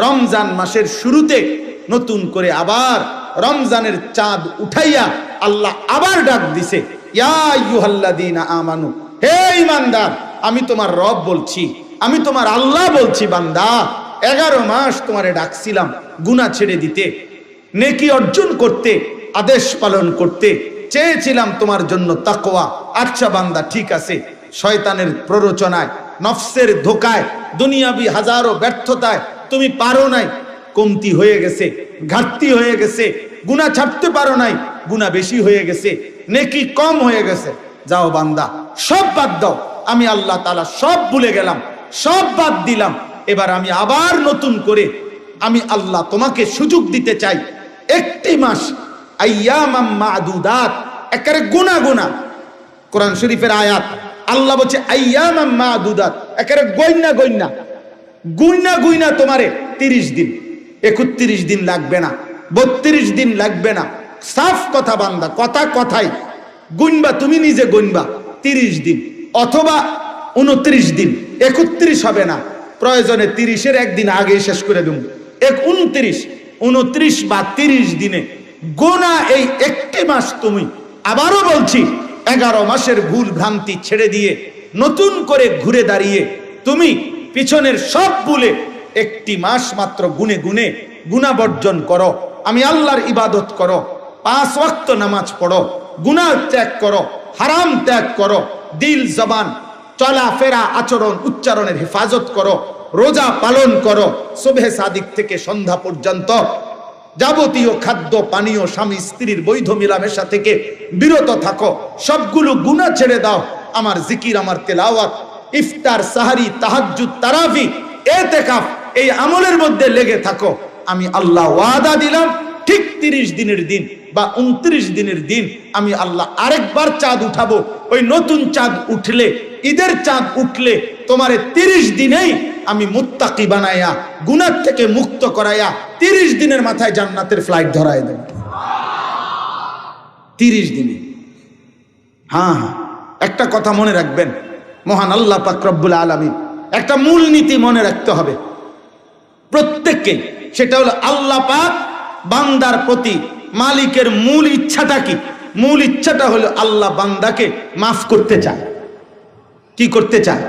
রমজান মাসের শুরুতে নতুন করে আবার রমজানের চাঁদ উঠাইয়া আল্লাহ আবার ডাক দিছে, ইয়া আইয়ুহাল্লাযীনা আমানু, হে ঈমানদার, আমি তোমার রব বলছি, আমি তোমার আল্লাহ বলছি, বান্দা 11 মাস তোমারে ডাকছিলাম গুনাহ ছেড়ে দিতে, নেকি অর্জন করতে, আদেশ পালন করতে চেয়েছিলাম তোমার জন্য তাকওয়া। আচ্ছা বান্দা, ঠিক আছে, শয়তানের প্ররোচনায়, নফসের ধোকায়, দুনিয়াবি হাজারো ব্যর্থতায় তুমি পারো নাই, কমতি হয়ে গেছে, ঘাটতি হয়ে গেছে, গুনাহ ছাড়তে পারো নাই, গুনাহ বেশি হয়ে গেছে, নেকি কম হয়ে গেছে। যাও বান্দা, সব বাদ দাও, আমি আল্লাহ তাআলা সব ভুলে গেলাম, সব বাদ দিলাম। এবার আমি আবার নতুন করে আমি আল্লাহ তোমাকে সুযোগ দিতে চাই। একটি মাস, আইয়ামাম মা'দুদাত, একেবারে গুনাহ গুনাহ। কোরআন শরীফের আয়াত, আল্লাহ বলছে আইয়ামাম মা'দুদাত, একেবারে গইনা গইনা গুইনা গুইনা তোমারে 30 দিন, 31 দিন লাগবে না, 32 দিন লাগবে না। সাফ কথা বান্দা, কথা কথাই গুনবা, তুমি নিজে গুনবা 30 দিন অথবা 29 দিন, 31 হবে না, প্রয়োজনে 30-এর একদিন আগে শেষ করে দেব। 29 বা 30 দিনে গোনা এই একটি মাস তুমি, আবারও বলছি, 11 মাসের ভুল ভ্রান্তি ছেড়ে দিয়ে নতুন করে ঘুরে দাঁড়িয়ে তুমি পিছনের সব ভুলে একটি মাস মাত্র গুনে গুনে গুনাহ বর্জন করো, আমি আল্লাহর ইবাদত করো, 5 ওয়াক্ত নামাজ পড়ো, গুনাহ ত্যাগ করো, হারাম ত্যাগ করো, দিল জবান চলাফেরা আচরণ উচ্চারণের হেফাজত করো, রোজা পালন করো, সুবহে সাদিক থেকে সন্ধ্যা পর্যন্ত যাবতীয় খাদ্য পানীয় স্বামী স্ত্রীর বৈধ মিলামেশা থেকে বিরত থাকো, সবগুলো গুনাহ ছেড়ে দাও, আমার জিকির, আমার তেলাওয়াত, ইফতার, সাহারি, তাহাজ্জুদ, তারাবি, ইতিকাফ, এই আমলের মধ্যে লেগে থাকো। আমি আল্লাহ ওয়াদা দিলাম, ঠিক 30 দিনের দিন বা 29 দিনের দিন আমি আল্লাহ আরেকবার চাঁদ উঠাবো। ওই নতুন চাঁদ উঠলে, ঈদের চাঁদ উঠলে তোমারে 30 দিনেই আমি মুত্তাকি বানাইয়া, গুনাহ থেকে মুক্ত করাইয়া 30 দিনের মাথায় জান্নাতের ফ্লাইট ধরায় দেব। 30 দিনে। হ্যাঁ হ্যাঁ, একটা কথা মনে রাখবেন, মহান আল্লাহ পাক রব্বুল আলামিন একটা মূল নীতি মনে রাখতে হবে প্রত্যেককে, সেটা হলো আল্লাহ পাক বান্দার প্রতি মালিকের মূল ইচ্ছাটা কি? মূল ইচ্ছাটা হলো আল্লাহ বান্দাকে মাফ করতে চায়। কি করতে চায়?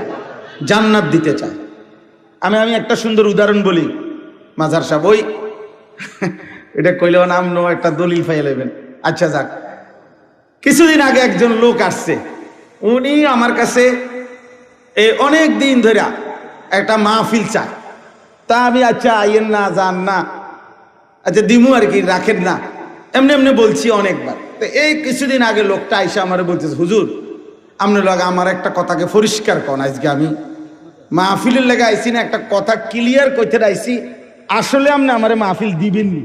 জান্নাত দিতে চায়। আমি একটা সুন্দর উদাহরণ বলি, মাজার সাহেব, ওই এটা কইলেও নাম নো একটা দলিল পাইয়ে নেবেন। আচ্ছা যাক, কিছুদিন আগে একজন লোক আসছে, উনি আমার কাছে অনেক দিন ধরে একটা মাহফিল চায়। তা আমি আচ্ছা আইয়েন না, যান না, আচ্ছা দিমু আর কি, রাখেন না, এমনি এমনি বলছি অনেকবার। তো এই কিছুদিন আগে লোকটা আইসা আমার বলতেছে, হুজুর আপনার লগে আমার একটা কথাকে পরিষ্কার করেন, আজকে আমি মাহফিলের লেগে আইসি না, একটা কথা ক্লিয়ার করতে আইসি, আসলে আপনি আমারে মাহফিল দিবেননি?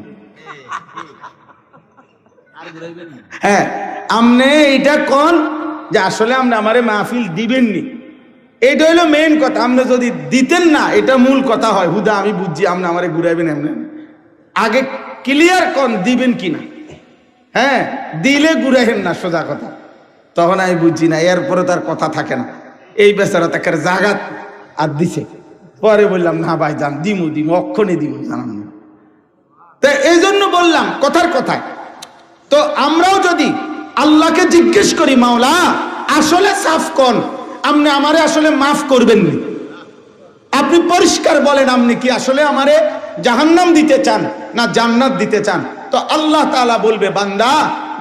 হ্যাঁ, আপনি এটা কোন যে আসলে আপনি আমারে মাহফিল দিবেননি, এইটা হইলো মেইন কথা। আপনি যদি দিতেন না, এটা মূল কথা হয়, হুদা আমি বুঝছি আপনি আমারে ঘুরাইবেন, এমনি আগে ক্লিয়ার কোন দিবেন কিনা। হ্যাঁ, দিলে ঘুরাইবেন না, সোজা কথা। তখন আমি বুঝছি না, এরপরে তার কথা থাকে না, এই বেচারা তাকে জাগাত আর দিছে। পরে বললাম, না ভাই যান, দিমু অক্ষণে দিমু, জানান না। তো এই জন্য বললাম কথার কথায়। তো আমরাও যদি আল্লাহকে জিজ্ঞেস করি, মাওলা আসলে সাফ কোন, আপনি আমারে আসলে মাফ করবেন নি, আপনি পরিষ্কার বলেন, আপনি কি আসলে আমারে জাহান্নাম দিতে চান না জান্নাত দিতে চান? তো আল্লাহ তাআলা বলবে, বান্দা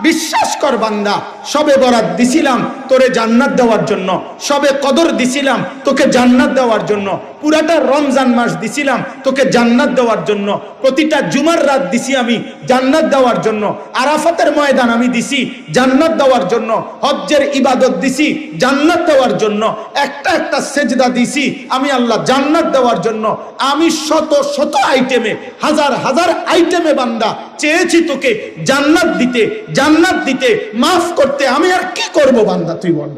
বিশ্বাস কর, বান্দা সবে বরাত দিছিলাম তোরে জান্নাত দেওয়ার জন্য, সবে কদর দিছিলাম তোকে জান্নাত দেওয়ার জন্য, পুরাটা রমজান মাস দিছিলাম তোকে জান্নাত দেওয়ার জন্য, প্রতিটা জুমার রাত দিছি আমি জান্নাত দেওয়ার জন্য, আরাফাতের ময়দান আমি দিছি জান্নাত দেওয়ার জন্য, হজ্জের ইবাদত দিছি জান্নাত দেওয়ার জন্য, একটা একটা সেজদা দিছি আমি আল্লাহ জান্নাত দেওয়ার জন্য। আমি শত শত আইটেমে, হাজার হাজার আইটেমে বান্দা চেয়েছি তোকে জান্নাত দিতে, জান্নাত দিতে, মাফ করতে। আমি আর কি করব বান্দা, তুই বল।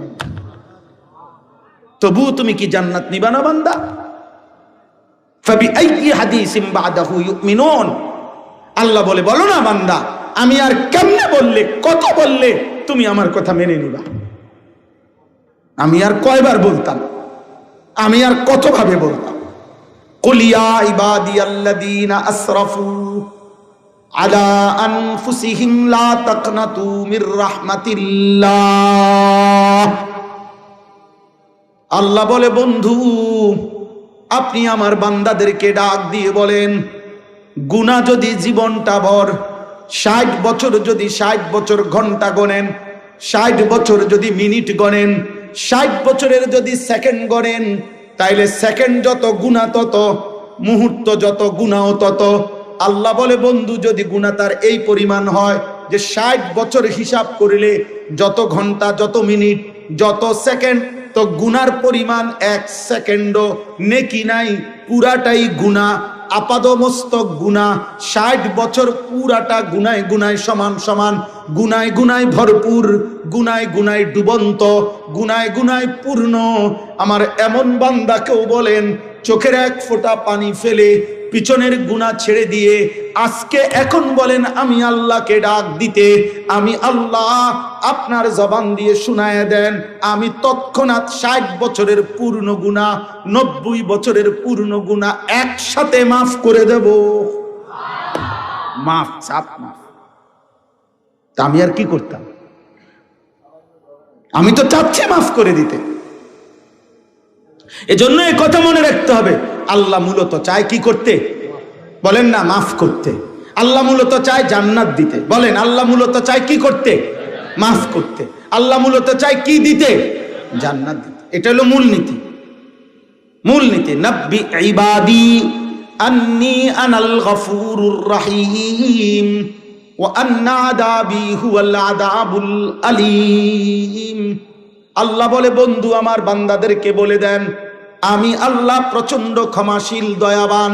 তবু তুমি কি জান্নাত নিবা না বান্দা? ফাবিআইয়ি হাদিসিন বাদাহু ইউমিনুন, আল্লাহ বলে, বলো না বান্দা, আমি আর কেমনে বললে, কত বললে তুমি আমার কথা মেনে নিবা? আমি আর কয়বার বলতাম, আমি আর কতভাবে বলতাম? কুল ইয়া ইবাদিয়াল্লাযীনা আসরাফু আলা আনফুসিহিম লা তাকনাতু মির রাহমাতিল্লাহ। আল্লাহ বলে, বন্ধু আপনি আমার বান্দাদেরকে ডাক দিয়ে বলেন, গুনাহ যদি জীবনটা ভর 60 বছর যদি 60 বছর ঘন্টা গণেন, 60 বছর যদি মিনিট গণেন, 60 বছরের যদি সেকেন্ড গণেন, তাইলে সেকেন্ড যত গুনাহ তত, মুহূর্ত যত গুনাহ তত। আল্লাহ বলে, বন্ধু যদি গুনাহ তার এই পরিমাণ হয় যে 60 বছর হিসাব করিলে যত ঘন্টা, যত মিনিট, যত সেকেন্ড, তো গুনার পরিমাণ 1 সেকেন্ডও নেকি নাই, পুরাটাই গুনাহ, আপাদমস্তক গুনাহ। 60 বছর পুরাটা গুনায় গুনায় সমান সমান, গুনায় গুনায় ভরপুর, গুনায় গুনায় ডুবন্ত, গুনায় গুনায় পূর্ণ। আমার এমন বান্দাকেও বলেন চোখের এক ফোঁটা পানি ফেলে পিছনের গুনাহ ছেড়ে দিয়ে আজকে এখন বলেন আমি আল্লাহকে ডাক দিতে, আমি আল্লাহ আপনার জবান দিয়ে শুনায়া দেন, আমি তৎক্ষণাৎ 60 বছরের পূর্ণ গুনাহ, 90 বছরের পূর্ণ গুনাহ একসাথে মাফ করে দেব। মাফ, চাপ মাফ। তা আমি আর কি করতাম? আমি তো চাচ্ছি মাফ করে দিতে। এজন্য এই কথা মনে রাখতে হবে, আল্লাহ মূলত চায় কি করতে? বলেন না, মাফ করতে। আল্লাহ মূলত চায় জান্নাত দিতে। বলেন, আল্লাহ মূলত চায় কি করতে? মাফ করতে। আল্লাহ মূলত চায় কি দিতে? জান্নাত দিতে। এটা হলো মূলনীতি। মূলনীতি, নাব্বি ইবাদি আন্নী আনাল গফুরুর রহিম ওয়া আন্না আযাবি হুয়াল আযাবুল আলীম। আল্লাহ বলে, বন্ধু আমার বান্দাদেরকে বলে দেন আমি আল্লাহ প্রচন্ড ক্ষমাশীল, দয়াবান।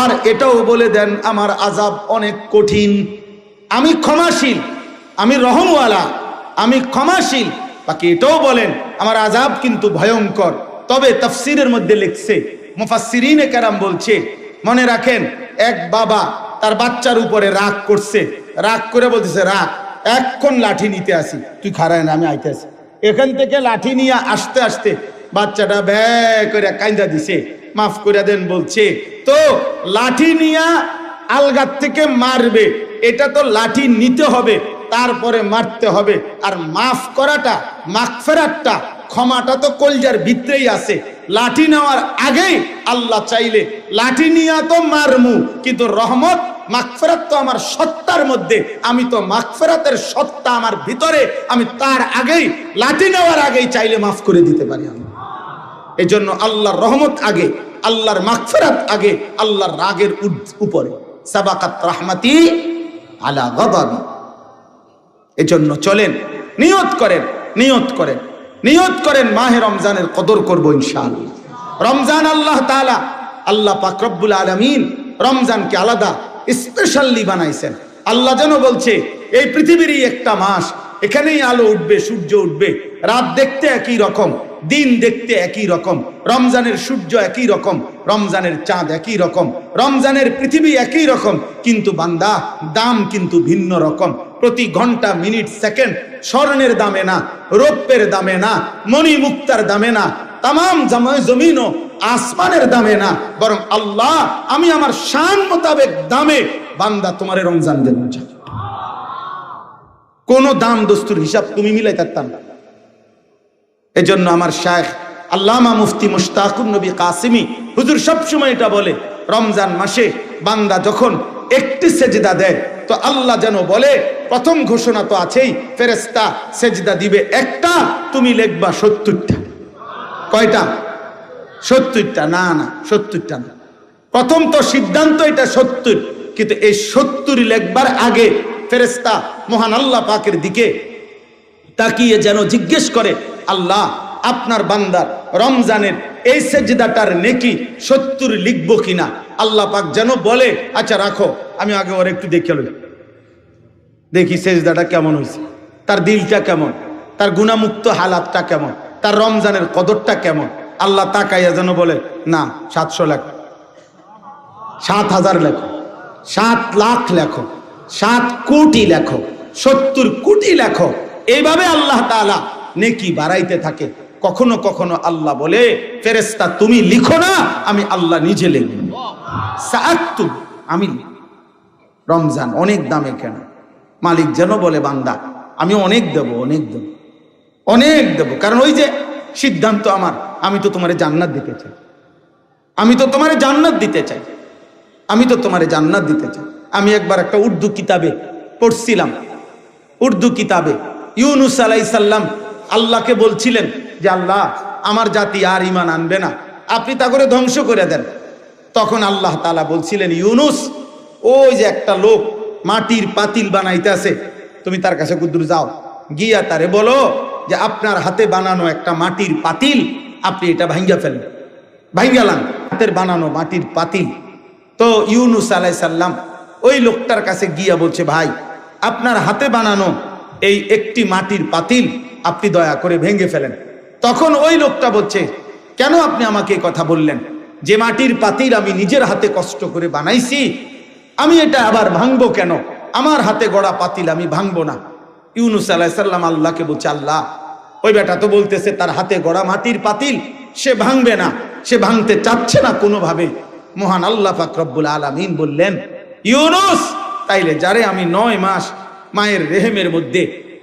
আর এটাও বলে দেন আমার আযাব অনেক কঠিন। আমি ক্ষমাশীল, আমি রহমওয়ালা, আমি ক্ষমাশীল। বাকি এটাও বলেন আমার আযাব কিন্তু ভয়ঙ্কর। তবে তাফসীরের মধ্যে লিখছে, মুফাসসিরিনে কেরাম বলছে, মনে রাখেন এক বাবা তার বাচ্চার উপরে রাগ করছে, রাগ করে বলতেছে রাগ, এখন লাঠি নিতে আসি, তুই খাড়ায় না, আমি আইতে আসি। এখান থেকে লাঠি নিয়ে আসতে আসতে বাচ্চাটা ব্যয় করে কাইন্দা দিছে, মাফ করে দেন বলছে। তো লাঠি নিয়া আলগার থেকে মারবে, এটা তো লাঠি নিতে হবে, তারপরে মারতে হবে। আর মাফ করাটা, মাগফিরাতটা, ক্ষমাটা তো কলজার ভিতরেই আছে। লাঠি নেওয়ার আগেই আল্লাহ চাইলে লাঠি নিয়া তো মারমু, কিন্তু রহমত মাগফিরাত তো আমার সত্তার মধ্যে, আমি তো মাগফিরাতের সত্তা আমার ভিতরে, আমি তার আগেই, লাঠি নেওয়ার আগেই চাইলে মাফ করে দিতে পারি। এই জন্য আল্লাহর রহমত আগে, আল্লাহর মাগফিরাত আগে, আল্লাহর রাগের উপরে। সাবাকাত রাহমাতি আলা গাদাবি। এই জন্য চলেন, নিয়ত করেন, নিয়ত করেন, নিয়ত করেন মাহে রমজানের কদর করব ইনশাআল্লাহ। রমজান আল্লাহ তাআলা, আল্লাহ পাক রব্বুল আলামিন রমজানকে আলাদা স্পেশালি বানাইছেন। আল্লাহ যেন বলছে এই পৃথিবীরই একটা মাস, এখানেই আলো উঠবে, সূর্য উঠবে, রাত দেখতে একই রকম, দিন দেখতে একই রকম, রমজানের সূর্য একই রকম, রমজানের চাঁদ একই রকম, রমজানের পৃথিবী একই রকম, কিন্তু বান্দা দাম কিন্তু ভিন্ন রকম। প্রতি ঘন্টা, মিনিট, সেকেন্ড স্বর্ণের দামে না, রৌপ্যের দামে না, মণি মুক্তার দামে না, তামাম জমিন ও আসমানের দামে না, বরং আল্লাহ আমি আমার শান মোতাবেক দামে বান্দা তোমারে রমজান দেব। কোন দাম দস্তুর হিসাব তুমি মিলাই থাকতাম না। এজন্য আমার শায়েখ আল্লামা মুফতি মুশতাকুর নবী কাসিমি হুজুর সবসময় এটা বলে, রমজান মাসে বান্দা যখন একটি সেজদা দেয় তো আল্লাহ যেন বলে, প্রথম ঘোষণা তো আছেই, ফেরেশতা সেজদা দিবে একটা, তুমি লিখবা 70টা। কয়টা? 70টা। না না, 70টা না। প্রথম তো সিদ্ধান্ত এটা 70, কিন্তু এই 70 লেখবার আগে ফেরেশতা মহান আল্লাহ পাকের দিকে তাকিয়ে যেন জিজ্ঞেস করে, আল্লাহ আপনার বান্দার রমজানের এই সেজদাটার নেকি 70 লিখবো কিনা। আল্লাহ পাক যেন বলে, আচ্ছা রাখো, আমি আগে ওর একটু দেখে লই, দেখি সেজদাটা কেমন হয়েছে, তার দিলটা কেমন, তার গুনাহমুক্ত হালাতটা কেমন, তার রমজানের কদরটা কেমন। আল্লাহ তাকাইয়া যেন বলে, না 700 লেখো, 7000 লেখো, 7 লাখ লেখো, 7 কোটি লেখো, 70 কোটি লেখো। এইভাবে আল্লাহ তাআলা নেকি বাড়াইতে থাকে। কখনো কখনো আল্লাহ বলে, ফেরেশতা তুমি লিখো না, আমি আল্লাহ নিজে লিখব। সাআক্তুব, আমি রমজান অনেক দামে কেন, মালিক যেন বলে বান্দা আমি অনেক দেব, অনেক দেব, অনেক দেব। কারণ ওই যে সিদ্ধান্ত আমার, আমি তো তোমারে জান্নাত দিতে চাই, আমি তো তোমারে জান্নাত দিতে চাই, আমি তো তোমারে জান্নাত দিতে চাই। আমি একবার একটা উর্দু কিতাবে পড়ছিলাম, উর্দু কিতাবে ইউনুস আলাইহিস সালাম আল্লাহকে বলছিলেন যে আল্লাহ আমার জাতি আর ঈমান আনবে না, আপনি তা করে ধ্বংস করে দেন। তখন আল্লাহ তাআলা বলছিলেন, ইউনুস ওই যে একটা লোক মাটির পাতিল বানাইতেছে, তুমি তার কাছে কুদ্দুর যাও, গিয়া তারে বলো যে আপনার হাতে বানানো একটা মাটির পাতিল, আপনি এটা ভাঙ্গা ফেলেন, ভাঙ্গালাম হাতের বানানো মাটির পাতিল। তো ইউনুস আলাইহিস সালাম ওই লোকটার কাছে গিয়া বলছে, ভাই আপনার হাতে বানানো এই একটি মাটির পাতিল আপনি দয়া করে ভেঙে ফেলেন। তখন ওই লোকটা বলছে, কেন আপনি আমাকে এই কথা বললেন? যে মাটির পাতিল আমি নিজের হাতে কষ্ট করে বানাইছি, আমি এটা আবার ভাঙবো কেন? আমার হাতে গড়া পাতিল আমি ভাঙবো না। ইউনুস আলাইহিস সালাম আল্লাহকে বলছে, আল্লাহ ওই বেটা তো বলতেছে তার হাতে গড়া মাটির পাতিল সে ভাঙবে না, সে ভাঙতে চাচ্ছে না কোনোভাবে। মহান আল্লাহ পাক রব্বুল আলামিন বললেন, ইউনুস তাইলে যারে আমি 9 মাস মায়ের রেহেমের মধ্যে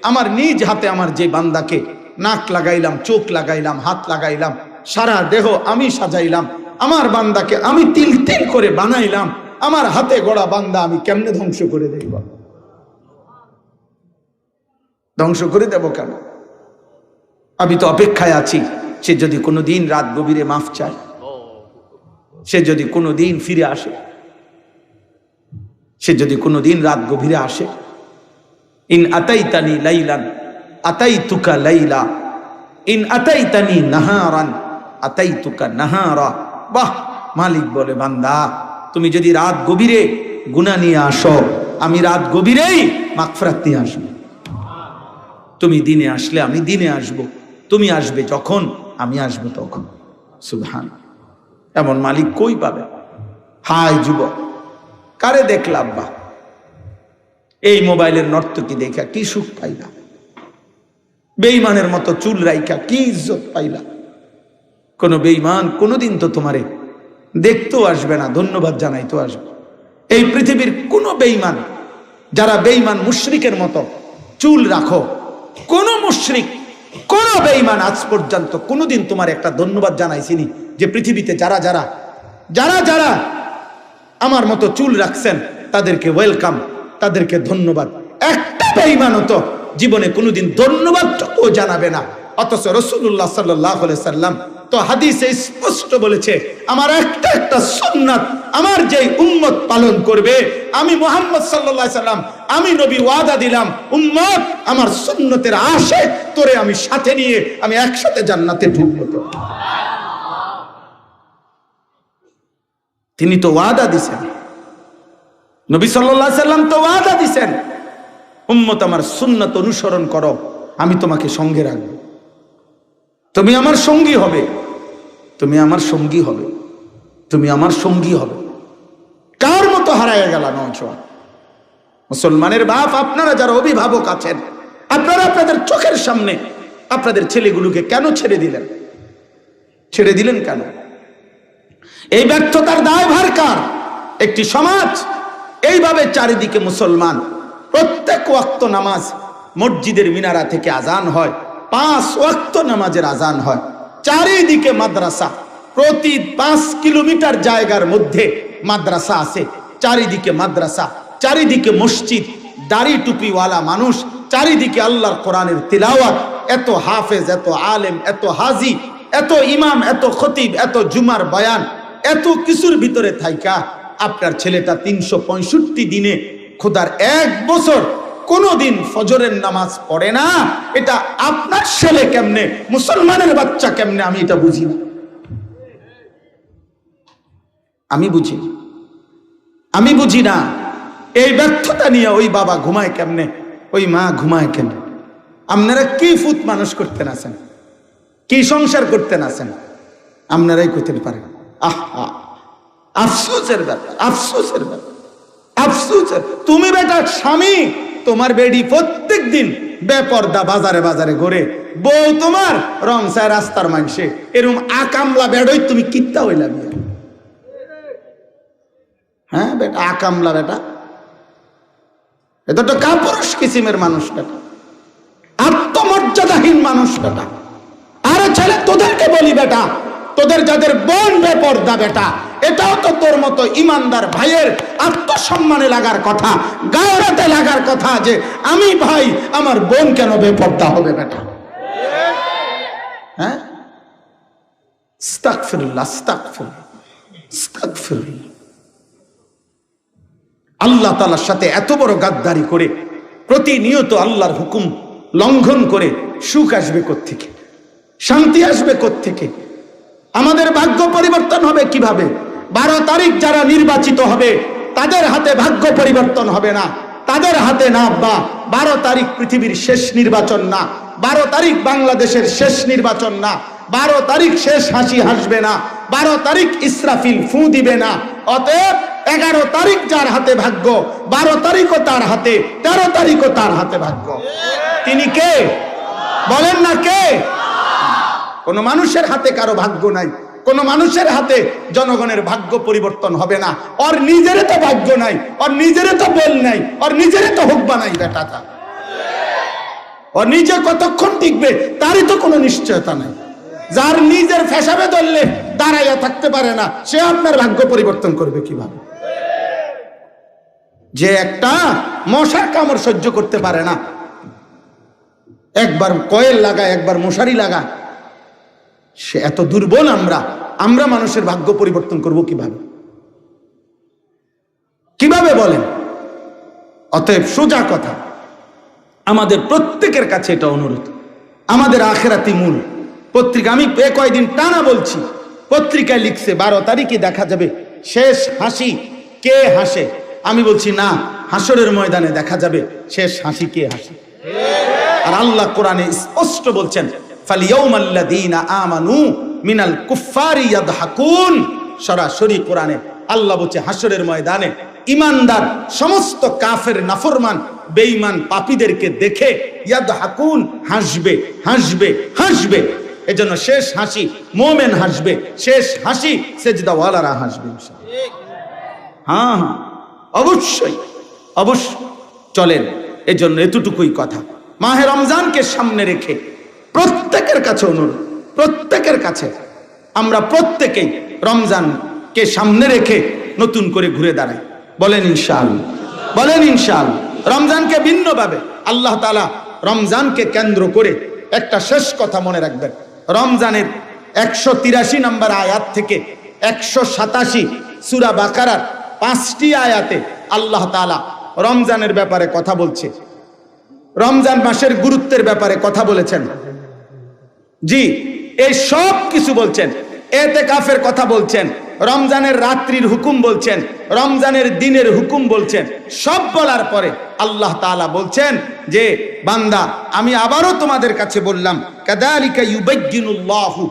আমার নিজ হাতে আমার যে বান্দাকে নাক লাগাইলাম, চোখ লাগাইলাম, হাত লাগাইলাম, সারা দেহ আমি সাজাইলাম, আমার বান্দাকে আমি তিল তিল করে বানাইলাম, আমার হাতে গড়া বান্দা আমি কেমনে ধ্বংস করে দেব? ধ্বংস করে দেব কেন? আমি তো অপেক্ষায় আছি সে যদি কোনোদিন রাত গভীরে মাফ চায়, সে যদি কোনোদিন ফিরে আসে, সে যদি কোনোদিন রাত গভীরে আসে। ইন আতাইতানি লাইলান আতাইতুকা লাইলা, ইন আতাইতানি নাহারান আতাইতুকা নাহারা। বাহ, মালিক বলে বান্দা তুমি যদি রাত গভীরে গুনাহ নিয়ে আসো, আমি রাত গভীরেই মাগফিরাত নিয়ে আসবো। তুমি দিনে আসলে আমি দিনে আসব, তুমি আসবে যখন আমি আসবো তখন। সুবহান, এমন মালিক কই পাবে? হায় যুবক, কারে দেখলাম বা এই মোবাইলের নর্তকী দেখা কি সুখ পাইলা, বেঈমানের মতো চুল রাইখা কি ইজ্জত পাইলা। কোন বেঈমান কোনোদিন তো তোমারে দেখতেও আসবে না, ধন্যবাদ জানাইতেও আসবে। এই পৃথিবীর কোন বেঈমান, যারা বেঈমান মুশরিকের মতো চুল রাখো, কোন মুশরিক কোন বেঈমান আজ পর্যন্ত কোনোদিন তোমার একটা ধন্যবাদ জানাইছিনি যে পৃথিবীতে যারা যারা যারা যারা আমার মতো চুল রাখছেন তাদেরকে ওয়েলকাম, তাদেরকে ধন্যবাদ। একটা বেঈমানও তো জীবনে কোনোদিন ধন্যবাদটুকু জানাবে না। অথচ রাসূলুল্লাহ সাল্লাল্লাহু আলাইহি সাল্লাম তো হাদিসে স্পষ্ট বলেছে, আমার একটা একটা সুন্নাত আমার যেই উম্মত পালন করবে, আমি মুহাম্মদ সাল্লাল্লাহু আলাইহি সাল্লাম আমি নবী ওয়াদা দিলাম, উম্মত আমার সুন্নতের আশিক তোরে আমি সাথে নিয়ে আমি একসাথে জান্নাতে ঢুকবো। তো তিনি তো ওয়াদা দিছেন, নবী সাল্লাল্লাহু আলাইহি সাল্লাম তো ওয়াদা দিছেন, উম্মত আমার সুন্নাত অনুসরণ করো, আমি তোমাকে সঙ্গে রাখবো, তুমি আমার সঙ্গী হবে, তুমি আমার সঙ্গী হবে, তুমি আমার সঙ্গী হবে। কার মতো হারায় গেল নওজোয়ান মুসলমানের বাপ, আপনারা যারা অভিভাবক আছেন, আপনারা আপনাদের চোখের সামনে আপনাদের ছেলেগুলোকে কেন ছেড়ে দিলেন? ছেড়ে দিলেন কেন? এই ব্যর্থতার দায়ভার কার? একটি সমাজ এইভাবে চারিদিকে মুসলমান, প্রত্যেক ওয়াক্ত নামাজ মসজিদের মিনারা থেকে আজান হয়, 5 ওয়াক্ত নামাজের আজান হয়, চারিদিকে মাদ্রাসা, প্রতি 5 কিলোমিটার জায়গার মধ্যে মাদ্রাসা আছে, চারিদিকে মাদ্রাসা, চারিদিকে মসজিদ, দাড়ি টুপিওয়ালা মানুষ, চারিদিকে আল্লাহর কোরআনের তিলাওয়াত, এত হাফেজ, এত আলেম, এত হাজি, এত ইমাম, এত খতিব, এত জুমার বয়ান, এত কিছুর ভিতরে থাইকা আপনার ছেলেটা 365 দিনে খোদার 1 বছর কোনদিন ফজরের নামাজ পড়ে না। এটা আপনার ছেলে কেমনে, মুসলমানের বাচ্চা কেমনে, আমি এটা বুঝি না, আমি বুঝি, আমি বুঝি না। এই ব্যর্থতা নিয়ে ওই বাবা ঘুমায় কেমনে, ওই মা ঘুমায় কেমনে? আপনারা কি ফুত মানুষ করতেন আছেন, কি সংসার করতেন আছেন, আপনারাই করতে পারেন। আহা, আফসোসের ব্যাপার, আফসোসের ব্যাপার, আফসোসের। তুমি বেটা স্বামী, তোমার বেডি প্রত্যেক দিন বেপর্দা বাজারে বাজারে ঘুরে, বউ তোমার রং চায় রাস্তার মানুষে, এরকম আকামলা বেডই তুমি কিত্তা হইলা বিয়া? হ্যাঁ বেটা, আকামলা বেটা, এটা তো কাপুরুষ কিসিমের মানুষ বেটা, আত্মমর্যাদাহীন মানুষ বেটা। আরে ছেলে, তোদেরকে বলি বেটা, তোদের যাদের বোন বেপর্দা বেটা, এটাও তো তোর মতো ইমানদার ভাইয়ের আত্মসম্মানে লাগার কথা, গায়রাতে লাগার কথা যে আমি ভাই, আমার বোন কেন বেপর্দা হবে বেটা? হ্যাঁ, আস্তাগফিরুল্লাহ, আস্তাগফিরুল্লাহ, আস্তাগফিরুল্লাহ। আল্লাহ তাআলার সাথে এত বড় গাদ্দারি করে প্রতিনিয়ত আল্লাহর হুকুম লঙ্ঘন করে সুখ আসবে কোত্থেকে? শান্তি আসবে কোত্থেকে? আমাদের ভাগ্য পরিবর্তন হবে কিভাবে? 12 তারিখ যারা নির্বাচিত হবে তাদের হাতে ভাগ্য পরিবর্তন হবে না, তাদের হাতে না। বা 12 তারিখ পৃথিবীর শেষ নির্বাচন না, 12 তারিখ বাংলাদেশের শেষ নির্বাচন না, 12 তারিখ শেষ হাসি হাসবে না, 12 তারিখ ইসরাফিল ফু দিবে না। অতএব 11 তারিখ যার হাতে ভাগ্য, 12 তারিখও তার হাতে, 13 তারিখও তার হাতে ভাগ্য। তিনি কে? বলেন না কে? কোন মানুষের হাতে কারো ভাগ্য নাই, কোন মানুষের হাতে জনগণের ভাগ্য পরিবর্তন হবে না। ওর নিজের তো ভাগ্য নাই, ওর নিজের তো বল নাই, ওর নিজের তো হুকবা নাই বেটাটা। ওর নিজে কতক্ষণ টিকবে তারই তো কোনো নিশ্চয়তা নাই। যার নিজের ফেসাবে ধরলে দাঁড়াইয়া থাকতে পারে না, সে আপনার ভাগ্য পরিবর্তন করবে কিভাবে? যে একটা মশার কামড় সহ্য করতে পারে না, একবার কয়েল লাগায়, একবার মশারি লাগায়, সে এত দুর্বল। আমরা মানুষের ভাগ্য পরিবর্তন করব কিভাবে? কিভাবে বলেন? অতএব সোজা কথা, আমাদের প্রত্যেকের কাছে এটা অনুরোধ, আমাদের আখেরাতি মূল পত্রিকা। আমি কয়েকদিন টানা বলছি, পত্রিকায় লিখছে 12 তারিখে দেখা যাবে শেষ হাসি কে হাসে। আমি বলছি না, হাসরের ময়দানে দেখা যাবে শেষ হাসি কে হাসে। আর আল্লাহ কোরআনে স্পষ্ট বলছেন, ফালিয়াউমাল্লাযীনা আমানু মিনাল কুফফারি ইয়াদহাকুন। সরাসরি কোরআনে আল্লাহ বলছে হাসরের ময়দানে ইমানদার সমস্ত কাফের, নাফরমান, বেঈমান, পাপীদেরকে দেখে ইয়াদহাকুন, হাসবে, হাসবে, হাসবে। এজন্য শেষ হাসি মুমিন হাসবে, শেষ হাসি সেজদাওয়ালারা হাসবে ইনশাআল্লাহ। হ্যাঁ হ্যাঁ, অবশ্যই অবশ্যই। চলেন, এজন্য এতটুকুই কথা। মাহে রমজানকে সামনে রেখে প্রত্যেকের কাছে অনুরোধ, প্রত্যেকের কাছে আমরা প্রত্যেকেই রমজানকে সামনে রেখে নতুন করে ঘুরে দাঁড়াই। বলেন ইনশাআল্লাহ, বলেন ইনশাআল্লাহ। রমজানকে ভিন্নভাবে আল্লাহ তাআলা রমজানকে কেন্দ্র করে একটা শেষ কথা মনে রাখবেন। রমজানের 183 নম্বর আয়াত থেকে 187 সূরা বাকারার 5টি আয়াতে আল্লাহ তাআলা রমজানের ব্যাপারে কথা বলছে, রমজান মাসের গুরুত্বের ব্যাপারে কথা বলেছেন। জি, এই সব কিছু বলছেন, এতেকাফের কথা বলছেন, রমজানের রাত্রির হুকুম বলছেন, রমজানের দিনের হুকুম বলছেন। সব বলার পরে আল্লাহ তাআলা বলছেন যে বান্দা, আমি আবারও তোমাদের কাছে বললাম, কাযালিকা ইউবায়্যিনুল্লাহু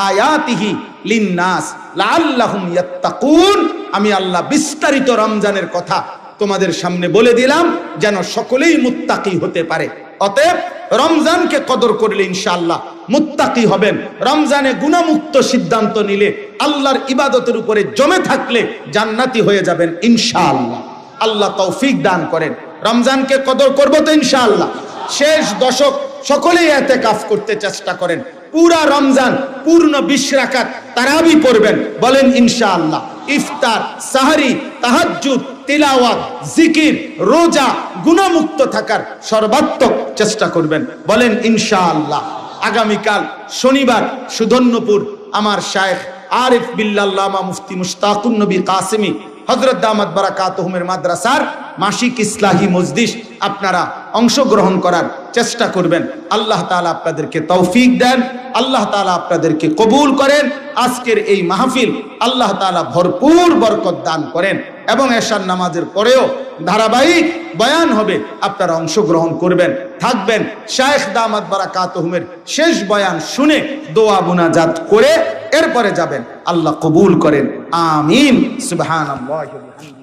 আয়াতিহি লিন-নাস লাআল্লাহুম ইয়াত্তাকুন। আমি আল্লাহ বিস্তারিত রমজানের কথা তোমাদের সামনে বলে দিলাম যেন সকলেই মুত্তাকি হতে পারে। অতএব রমজানকে কদর করলে ইনশাআল্লাহ মুত্তাকি হবেন। রমজানে গুনাহমুক্ত সিদ্ধান্ত নিলে, আল্লাহর ইবাদতের উপরে জমে থাকলে জান্নাতি হয়ে যাবেন ইনশাআল্লাহ। আল্লাহ তৌফিক দান করেন। রমজানকে কদর করব তো ইনশাআল্লাহ। শেষ দশক সকলেই ইতিকাফ করতে চেষ্টা করেন। পুরা রমজান পূর্ণ 20 রাকাত তারাবি পড়বেন, বলেন ইনশাআল্লাহ। ইফতার, সাহরি, তাহাজ্জুদ, তিলাওয়াত, জিকির, রোজা, গুনাহমুক্ত থাকার সর্বাত্মক চেষ্টা করবেন, বলেন ইনশাআল্লাহ। আগামীকাল শনিবার সুধন্যপুর আমার শায়েখ আরিফ বিল্লাল্লামা মুফতি মুশতাকুন নবী কাসেমি হযরত দামাত বারাকাতুহুমের মাদ্রাসার মাসিক ইসলাহি মজলিস আপনারা অংশগ্রহণ করার চেষ্টা করবেন। আল্লাহ তাআলা আপনাদেরকে তৌফিক দেন, আল্লাহ তাআলা আপনাদেরকে কবুল করেন। আজকের এই মাহফিল আল্লাহ তাআলা ভরপুর বরকত দান করেন এবং এশার নামাজের পরেও ধারাবাহিক বয়ান হবে, আপনারা অংশগ্রহণ করবেন, থাকবেন। শায়েখ দামাত বারাকাতুহুমের শেষ বয়ান শুনে দোয়া মুনাজাত করে এরপরে যাবেন। আল্লাহ কবুল করেন, আমিন। সুবহানাল্লাহি ওয়া বিহামদিহি।